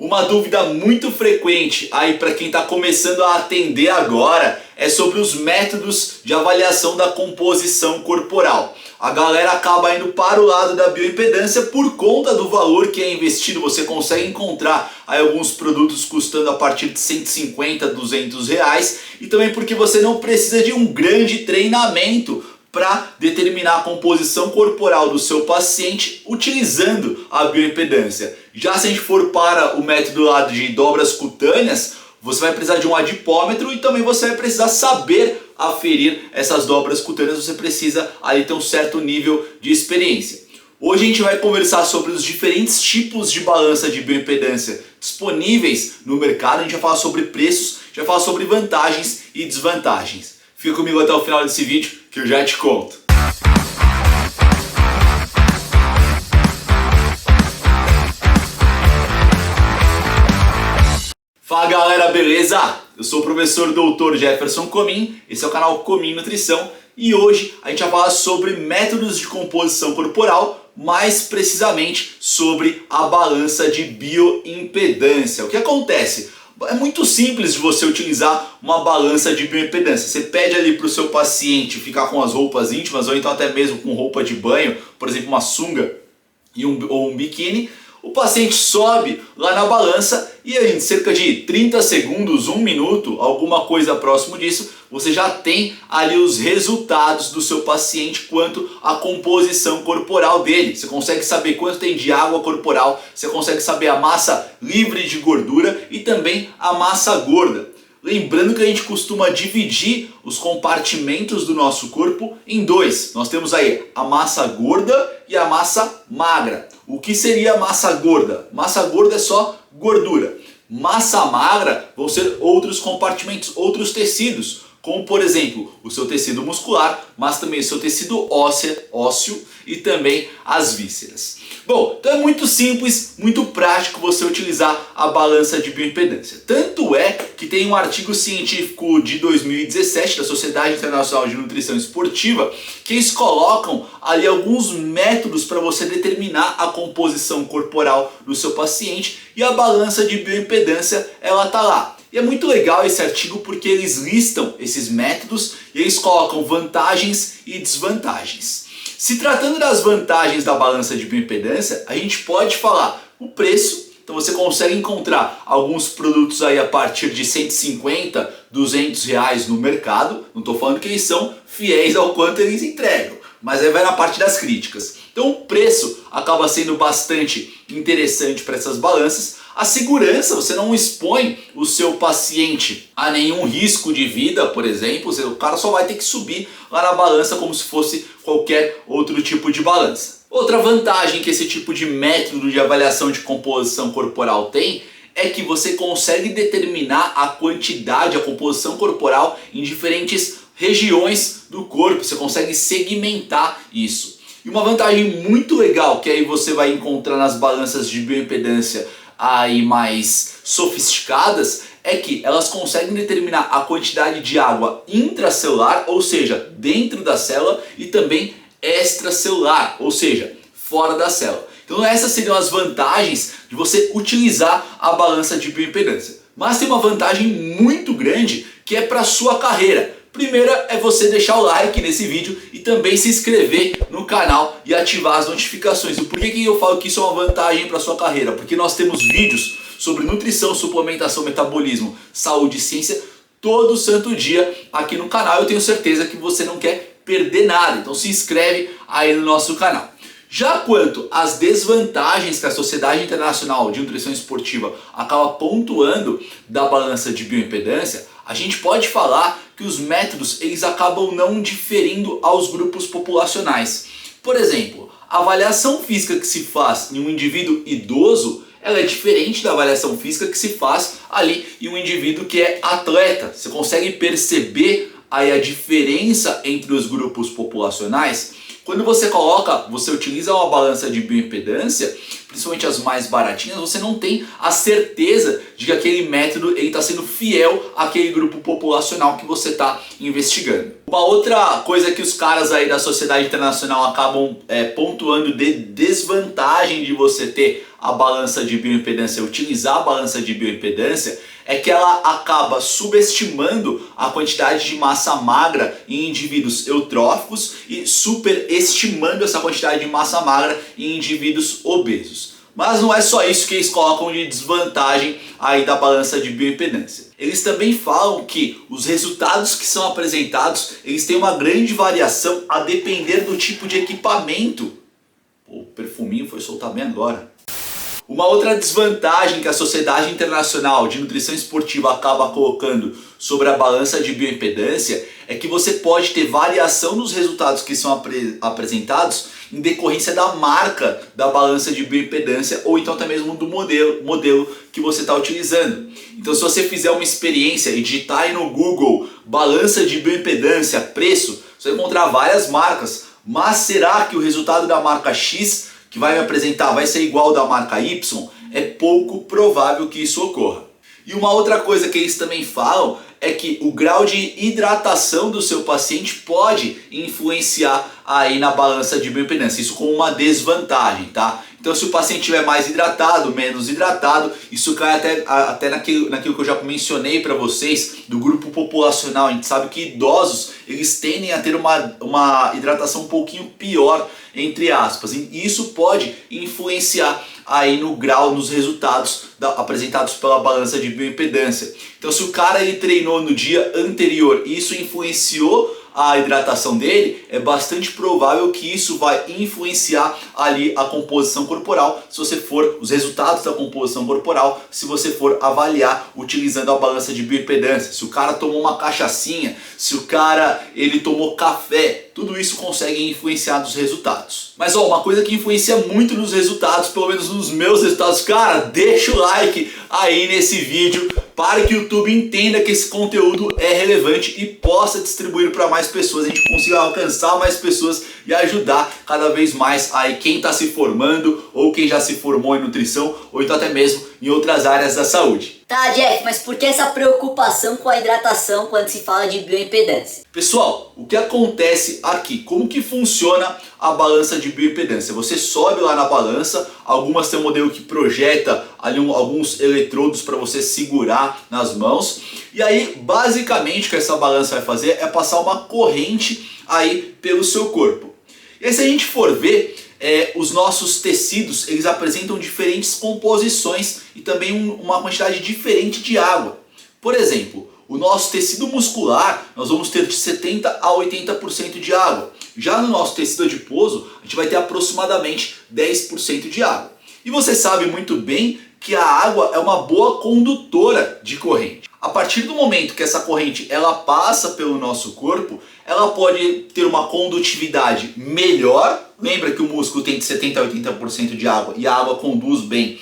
Uma dúvida muito frequente aí para quem está começando a atender agora é sobre os métodos de avaliação da composição corporal. A galera acaba indo para o lado da bioimpedância por conta do valor que é investido. Você consegue encontrar aí alguns produtos custando a partir de 150, 200 reais, e também porque você não precisa de um grande treinamento para determinar a composição corporal do seu paciente utilizando a bioimpedância. Já se a gente for para o método lá de dobras cutâneas, você vai precisar de um adipômetro e também você vai precisar saber aferir essas dobras cutâneas. Você precisa ali ter um certo nível de experiência. Hoje a gente vai conversar sobre os diferentes tipos de balança de bioimpedância disponíveis no mercado. A gente vai falar sobre preços, a gente vai falar sobre vantagens e desvantagens. Fica comigo até o final desse vídeo que eu já te conto. Fala galera, beleza? Eu sou o professor Dr. Jefferson Comin, esse é o canal Comin Nutrição e hoje a gente vai falar sobre métodos de composição corporal, mais precisamente sobre a balança de bioimpedância. O que acontece? É muito simples de você utilizar uma balança de bioimpedância. Você pede ali para o seu paciente ficar com as roupas íntimas ou então até mesmo com roupa de banho, por exemplo uma sunga ou um biquíni. O paciente sobe lá na balança e em cerca de 30 segundos, 1 minuto, alguma coisa próximo disso, você já tem ali os resultados do seu paciente quanto à composição corporal dele. Você consegue saber quanto tem de água corporal, você consegue saber a massa livre de gordura e também a massa gorda. Lembrando que a gente costuma dividir os compartimentos do nosso corpo em dois. Nós temos aí a massa gorda e a massa magra. O que seria a massa gorda? Massa gorda é só gordura. Massa magra vão ser outros compartimentos, outros tecidos, como por exemplo o seu tecido muscular, mas também o seu tecido ósseo e também as vísceras. Bom, então é muito simples, muito prático você utilizar a balança de bioimpedância. Tanto é que tem um artigo científico de 2017 da Sociedade Internacional de Nutrição Esportiva que eles colocam ali alguns métodos para você determinar a composição corporal do seu paciente e a balança de bioimpedância ela está lá. E é muito legal esse artigo porque eles listam esses métodos e eles colocam vantagens e desvantagens. Se tratando das vantagens da balança de bioimpedância, a gente pode falar o preço. Então você consegue encontrar alguns produtos aí a partir de 150, 200 reais no mercado. Não estou falando que eles são fiéis ao quanto eles entregam, mas aí vai na parte das críticas. Então o preço acaba sendo bastante interessante para essas balanças. A segurança, você não expõe o seu paciente a nenhum risco de vida, por exemplo. O cara só vai ter que subir lá na balança como se fosse qualquer outro tipo de balança. Outra vantagem que esse tipo de método de avaliação de composição corporal tem é que você consegue determinar a quantidade, a composição corporal em diferentes regiões do corpo. Você consegue segmentar isso. E uma vantagem muito legal que aí você vai encontrar nas balanças de bioimpedância aí mais sofisticadas é que elas conseguem determinar a quantidade de água intracelular, ou seja, dentro da célula, e também extracelular, ou seja, fora da célula. Então essas seriam as vantagens de você utilizar a balança de bioimpedância. Mas tem uma vantagem muito grande que é para a sua carreira. Primeira é você deixar o like nesse vídeo e também se inscrever no canal e ativar as notificações. E por que eu falo que isso é uma vantagem para a sua carreira? Porque nós temos vídeos sobre nutrição, suplementação, metabolismo, saúde e ciência todo santo dia aqui no canal. Eu tenho certeza que você não quer perder nada, então se inscreve aí no nosso canal. Já quanto às desvantagens que a Sociedade Internacional de Nutrição Esportiva acaba pontuando da balança de bioimpedância, a gente pode falar que os métodos eles acabam não diferindo aos grupos populacionais. Por exemplo, a avaliação física que se faz em um indivíduo idoso ela é diferente da avaliação física que se faz ali em um indivíduo que é atleta. Você consegue perceber aí a diferença entre os grupos populacionais? Quando você utiliza uma balança de bioimpedância, principalmente as mais baratinhas, você não tem a certeza de que aquele método está sendo fiel àquele grupo populacional que você está investigando. Uma outra coisa que os caras aí da Sociedade Internacional acabam pontuando de desvantagem de você ter a balança de bioimpedância, utilizar a balança de bioimpedância, é que ela acaba subestimando a quantidade de massa magra em indivíduos eutróficos e superestimando essa quantidade de massa magra em indivíduos obesos. Mas não é só isso que eles colocam de desvantagem aí da balança de bioimpedância. Eles também falam que os resultados que são apresentados, eles têm uma grande variação a depender do tipo de equipamento. Pô, o perfuminho foi soltar bem agora. Uma outra desvantagem que a Sociedade Internacional de Nutrição Esportiva acaba colocando sobre a balança de bioimpedância é que você pode ter variação nos resultados que são apresentados em decorrência da marca da balança de bioimpedância ou então até mesmo do modelo que você está utilizando. Então, se você fizer uma experiência e digitar aí no Google balança de bioimpedância, preço, você vai encontrar várias marcas. Mas será que o resultado da marca X que vai me apresentar vai ser igual ao da marca Y? É pouco provável que isso ocorra. E uma outra coisa que eles também falam é que o grau de hidratação do seu paciente pode influenciar aí na balança de bioimpedância, isso como uma desvantagem, tá? Então, se o paciente estiver mais hidratado, menos hidratado, isso cai até naquilo que eu já mencionei para vocês do grupo populacional. A gente sabe que idosos, eles tendem a ter uma hidratação um pouquinho pior, entre aspas, e isso pode influenciar aí no grau, nos resultados apresentados pela balança de bioimpedância. Então, se o cara ele treinou no dia anterior e isso influenciou a hidratação dele, é bastante provável que isso vai influenciar ali a composição corporal, se você for os resultados da composição corporal, se você for avaliar utilizando a balança de bioimpedância. Se o cara tomou uma cachaçinha, se o cara ele tomou café, tudo isso consegue influenciar nos resultados. Mas ó, uma coisa que influencia muito nos resultados, pelo menos nos meus resultados, cara, deixa o like aí nesse vídeo para que o YouTube entenda que esse conteúdo é relevante e possa distribuir para mais pessoas, a gente consiga alcançar mais pessoas e ajudar cada vez mais aí quem está se formando ou quem já se formou em nutrição ou então até mesmo em outras áreas da saúde. Tá, Jeff, mas por que essa preocupação com a hidratação quando se fala de bioimpedância? Pessoal, o que acontece aqui? Como que funciona a balança de bioimpedância? Você sobe lá na balança, algumas tem um modelo que projeta ali alguns eletrodos para você segurar nas mãos. E aí, basicamente, o que essa balança vai fazer é passar uma corrente aí pelo seu corpo. E aí, se a gente for ver, os nossos tecidos, eles apresentam diferentes composições e também uma quantidade diferente de água. Por exemplo, o nosso tecido muscular, nós vamos ter de 70% a 80% de água. Já no nosso tecido adiposo, a gente vai ter aproximadamente 10% de água. E você sabe muito bem que a água é uma boa condutora de corrente. A partir do momento que essa corrente ela passa pelo nosso corpo, ela pode ter uma condutividade melhor. Lembra que o músculo tem de 70% a 80% de água e a água conduz bem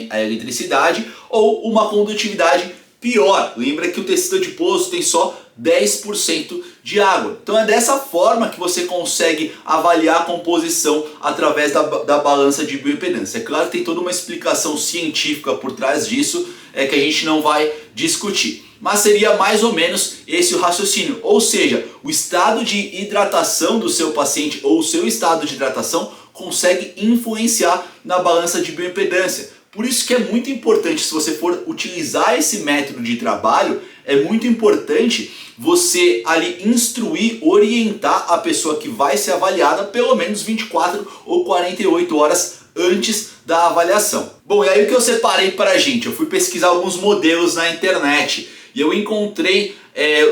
a eletricidade, ou uma condutividade pior. Lembra que o tecido adiposo tem só 10% de água. Então é dessa forma que você consegue avaliar a composição através da balança de bioimpedância. É claro que tem toda uma explicação científica por trás disso, que a gente não vai discutir. Mas seria mais ou menos esse o raciocínio. Ou seja, o estado de hidratação do seu paciente ou o seu estado de hidratação consegue influenciar na balança de bioimpedância. Por isso que é muito importante, se você for utilizar esse método de trabalho, é muito importante você ali instruir, orientar a pessoa que vai ser avaliada pelo menos 24 ou 48 horas antes da avaliação. Bom, e aí o que eu separei para a gente? Eu fui pesquisar alguns modelos na internet e eu encontrei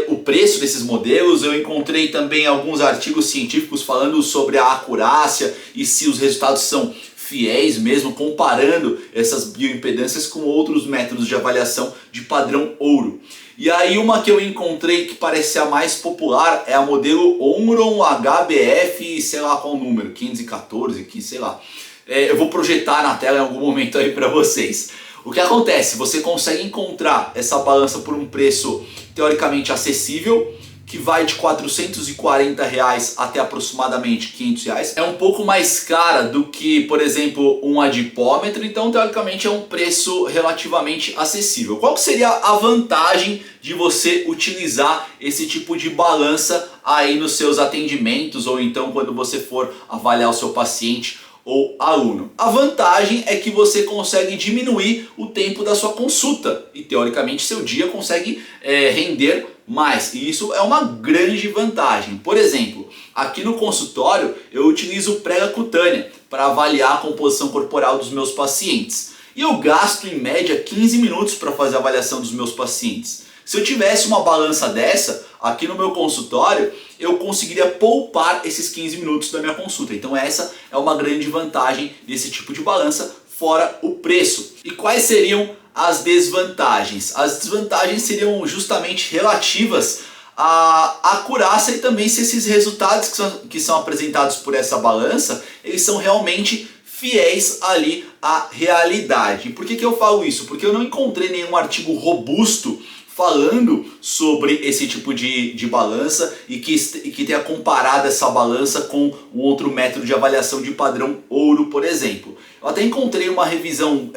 o preço desses modelos, eu encontrei também alguns artigos científicos falando sobre a acurácia e se os resultados são fiéis mesmo, comparando essas bioimpedâncias com outros métodos de avaliação de padrão ouro. E aí uma que eu encontrei que parece a mais popular é a modelo Omron HBF, sei lá qual número, 514, que sei lá. Eu vou projetar na tela em algum momento aí para vocês. O que acontece? Você consegue encontrar essa balança por um preço teoricamente acessível, que vai de R$440 até aproximadamente R$500. É um pouco mais cara do que, por exemplo, um adipômetro, então teoricamente é um preço relativamente acessível. Qual que seria a vantagem de você utilizar esse tipo de balança aí nos seus atendimentos ou então quando você for avaliar o seu paciente ou aluno. A vantagem é que você consegue diminuir o tempo da sua consulta e teoricamente seu dia consegue render mais, e isso é uma grande vantagem. Por exemplo, aqui no consultório eu utilizo prega cutânea para avaliar a composição corporal dos meus pacientes e eu gasto em média 15 minutos para fazer a avaliação dos meus pacientes. Se eu tivesse uma balança dessa aqui no meu consultório, eu conseguiria poupar esses 15 minutos da minha consulta. Então essa é uma grande vantagem desse tipo de balança, fora o preço. E quais seriam as desvantagens? As desvantagens seriam justamente relativas à acurácia e também se esses resultados que são apresentados por essa balança, eles são realmente fiéis ali à realidade. Por que eu falo isso? Porque eu não encontrei nenhum artigo robusto falando sobre esse tipo de balança e que tenha comparado essa balança com um outro método de avaliação de padrão ouro, por exemplo. Eu até encontrei uma revisão,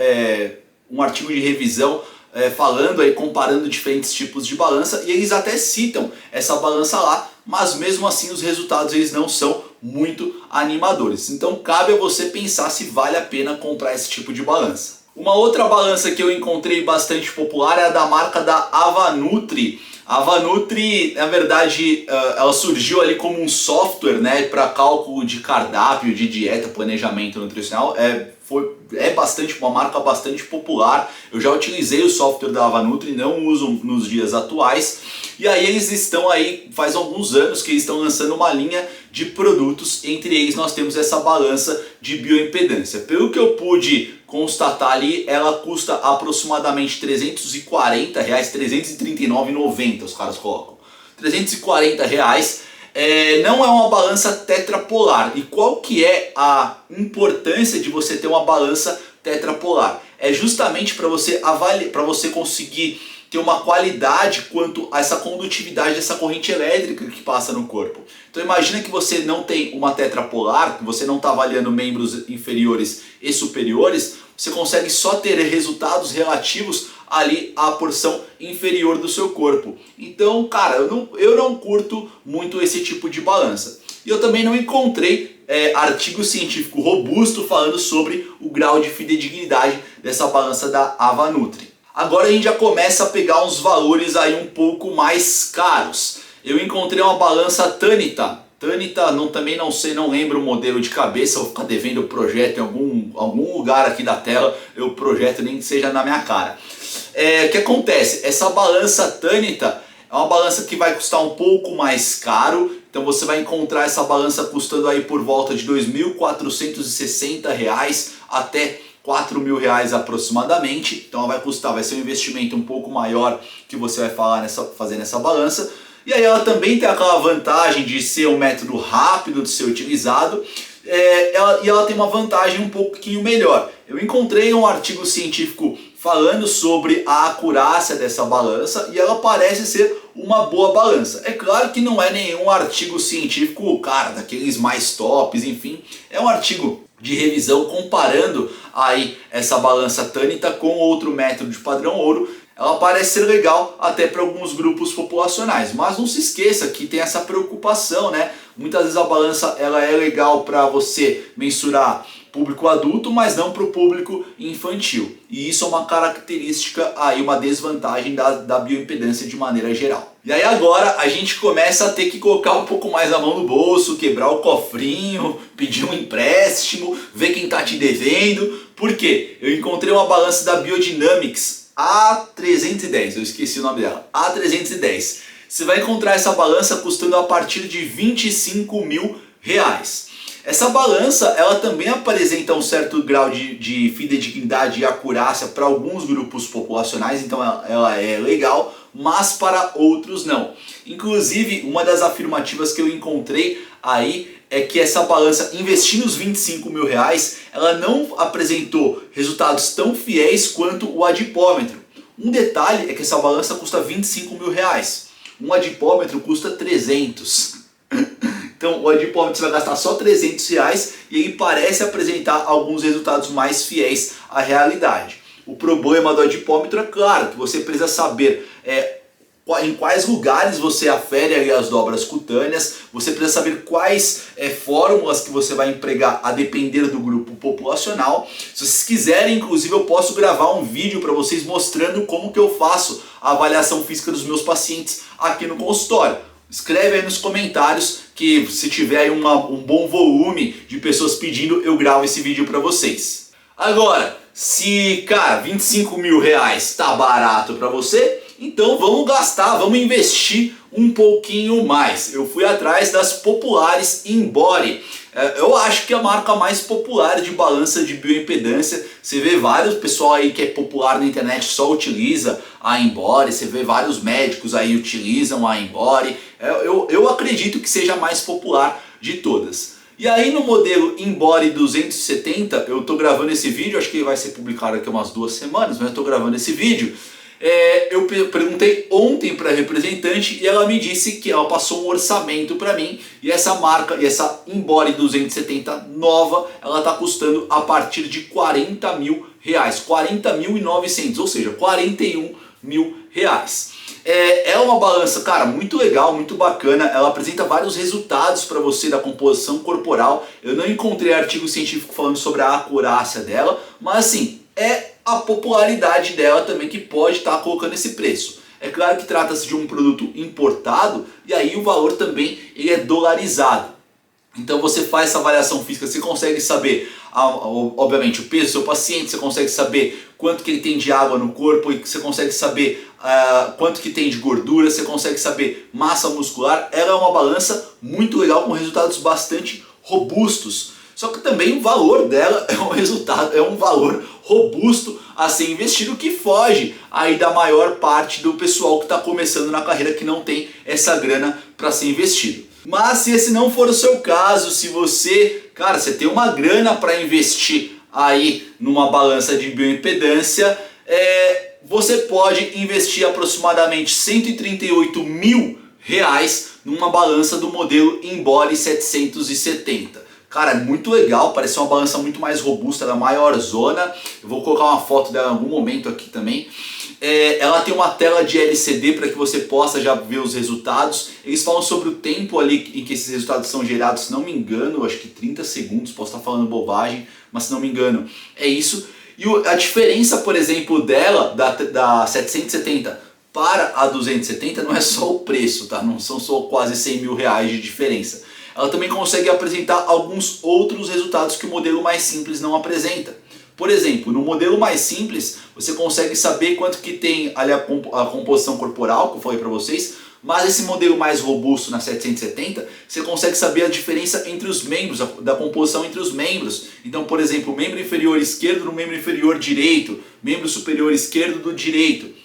um artigo de revisão falando aí, comparando diferentes tipos de balança, e eles até citam essa balança lá, mas mesmo assim os resultados eles não são muito animadores. Então cabe a você pensar se vale a pena comprar esse tipo de balança. Uma outra balança que eu encontrei bastante popular é a da marca da Avanutri. A Avanutri, na verdade, ela surgiu ali como um software, né, para cálculo de cardápio, de dieta, planejamento nutricional. É uma marca bastante popular. Eu já utilizei o software da Avanutri, não uso nos dias atuais. E aí eles estão aí, faz alguns anos que eles estão lançando uma linha de produtos. Entre eles nós temos essa balança de bioimpedância. Pelo que eu pude constatar ali, ela custa aproximadamente R$340, R$339,90 os caras colocam. R$340. Não é uma balança tetrapolar. E qual que é a importância de você ter uma balança tetrapolar? É justamente para você avaliar, para você conseguir ter uma qualidade quanto a essa condutividade dessa corrente elétrica que passa no corpo. Então imagina que você não tem uma tetrapolar, que você não está avaliando membros inferiores e superiores, você consegue só ter resultados relativos ali à porção inferior do seu corpo. Então, cara, eu não curto muito esse tipo de balança. E eu também não encontrei artigo científico robusto falando sobre o grau de fidedignidade dessa balança da Avanutri. Agora a gente já começa a pegar uns valores aí um pouco mais caros. Eu encontrei uma balança Tanita. Tanita, também não sei, não lembro o modelo de cabeça, vou ficar devendo o projeto em algum lugar aqui da tela, eu projeto nem que seja na minha cara. O que acontece? Essa balança Tanita é uma balança que vai custar um pouco mais caro, então você vai encontrar essa balança custando aí por volta de R$2.460 até R$4.000 aproximadamente. Então vai ser um investimento um pouco maior que você vai fazer nessa balança. E aí ela também tem aquela vantagem de ser um método rápido de ser utilizado, e ela tem uma vantagem um pouquinho melhor. Eu encontrei um artigo científico falando sobre a acurácia dessa balança e ela parece ser uma boa balança. É claro que não é nenhum artigo científico, cara, daqueles mais tops, enfim. É um artigo de revisão comparando aí essa balança Tanita com outro método de padrão ouro. Ela parece ser legal até para alguns grupos populacionais, mas não se esqueça que tem essa preocupação, né? Muitas vezes a balança ela é legal para você mensurar público adulto, mas não para o público infantil. E isso é uma característica, aí uma desvantagem da bioimpedância de maneira geral. E aí agora a gente começa a ter que colocar um pouco mais a mão no bolso, quebrar o cofrinho, pedir um empréstimo, ver quem está te devendo. Por quê? Eu encontrei uma balança da Biodynamics A310, eu esqueci o nome dela, A310. Você vai encontrar essa balança custando a partir de R$25.000. Essa balança ela também apresenta um certo grau de fidedignidade e acurácia para alguns grupos populacionais, então ela é legal, mas para outros não. Inclusive, uma das afirmativas que eu encontrei aí é que essa balança, investindo os R$25.000, ela não apresentou resultados tão fiéis quanto o adipômetro. Um detalhe é que essa balança custa R$25.000, um adipômetro custa 300. Então o adipômetro você vai gastar só R$300 e ele parece apresentar alguns resultados mais fiéis à realidade. O problema do adipômetro é claro que você precisa saber em quais lugares você afere ali as dobras cutâneas, você precisa saber quais fórmulas que você vai empregar a depender do grupo populacional. Se vocês quiserem, inclusive, eu posso gravar um vídeo para vocês mostrando como que eu faço a avaliação física dos meus pacientes aqui no consultório. Escreve aí nos comentários que se tiver aí um bom volume de pessoas pedindo, eu gravo esse vídeo para vocês. Agora, se, cara, 25 mil reais tá barato para você, então vamos gastar, vamos investir um pouquinho mais. Eu fui atrás das populares Inbody. Eu acho que é a marca mais popular de balança de bioimpedância. Você vê vários pessoal aí que é popular na internet só utiliza a Inbody. Você vê vários médicos aí utilizam a Inbody. Eu acredito que seja a mais popular de todas. E aí no modelo Inbody 270, eu tô gravando esse vídeo, acho que vai ser publicado aqui umas 2 semanas, mas eu tô gravando esse vídeo. Eu perguntei ontem para a representante e ela me disse que ela passou um orçamento para mim, e essa marca, e essa Inbody 270 nova, ela está custando a partir de 40 mil reais, 40.900, ou seja, 41 mil reais. É uma balança, cara, muito legal, muito bacana. Ela apresenta vários resultados para você da composição corporal. Eu não encontrei artigo científico falando sobre a acurácia dela, mas assim, é a popularidade dela também que pode estar colocando esse preço. É claro que trata-se de um produto importado e aí o valor também ele é dolarizado. Então você faz essa avaliação física, você consegue saber, obviamente, o peso do seu paciente, você consegue saber quanto que ele tem de água no corpo, você consegue saber quanto que tem de gordura, você consegue saber massa muscular. Ela é uma balança muito legal com resultados bastante robustos. Só que também o valor dela é um valor robusto a ser investido, que foge aí da maior parte do pessoal que está começando na carreira, que não tem essa grana para ser investido. Mas se esse não for o seu caso, se você, cara, você tem uma grana para investir aí numa balança de bioimpedância, você pode investir aproximadamente 138 mil reais numa balança do modelo Inbody 770. Cara, é muito legal, parece uma balança muito mais robusta, ela é maior zona. Eu vou colocar uma foto dela em algum momento aqui também. Ela tem uma tela de LCD para que você possa já ver os resultados. Eles falam sobre o tempo ali em que esses resultados são gerados, se não me engano, acho que 30 segundos, posso estar falando bobagem, mas se não me engano é isso. E a diferença, por exemplo, dela, da 770 para a 270, não é só o preço, tá? Não são só quase 100 mil reais de diferença. Ela também consegue apresentar alguns outros resultados que o modelo mais simples não apresenta. Por exemplo, no modelo mais simples, você consegue saber quanto que tem ali a composição corporal, que eu falei para vocês, mas esse modelo mais robusto na 770, você consegue saber a diferença entre os membros, da composição entre os membros. Então, por exemplo, membro inferior esquerdo no membro inferior direito, membro superior esquerdo do direito.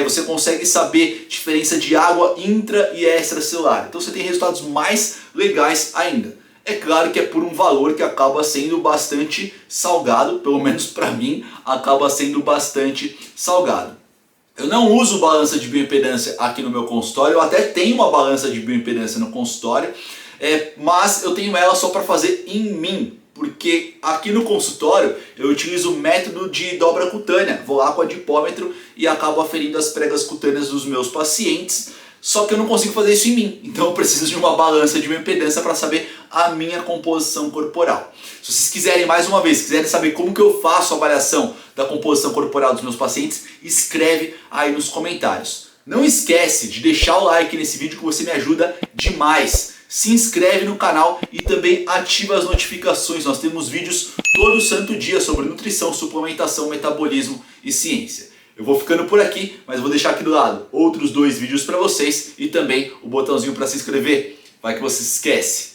Você consegue saber diferença de água intra e extracelular. Então você tem resultados mais legais ainda. É claro que é por um valor que acaba sendo bastante salgado, pelo menos para mim, acaba sendo bastante salgado. Eu não uso balança de bioimpedância aqui no meu consultório, eu até tenho uma balança de bioimpedância no consultório, mas eu tenho ela só para fazer em mim. Porque aqui no consultório eu utilizo o método de dobra cutânea. Vou lá com o adipômetro e acabo aferindo as pregas cutâneas dos meus pacientes. Só que eu não consigo fazer isso em mim. Então eu preciso de uma balança de bioimpedância para saber a minha composição corporal. Se vocês quiserem, mais uma vez, quiserem saber como que eu faço a avaliação da composição corporal dos meus pacientes, escreve aí nos comentários. Não esquece de deixar o like nesse vídeo que você me ajuda demais. Se inscreve no canal e também ativa as notificações. Nós temos vídeos todo santo dia sobre nutrição, suplementação, metabolismo e ciência. Eu vou ficando por aqui, mas vou deixar aqui do lado outros 2 vídeos para vocês e também o botãozinho para se inscrever. Vai que você se esquece.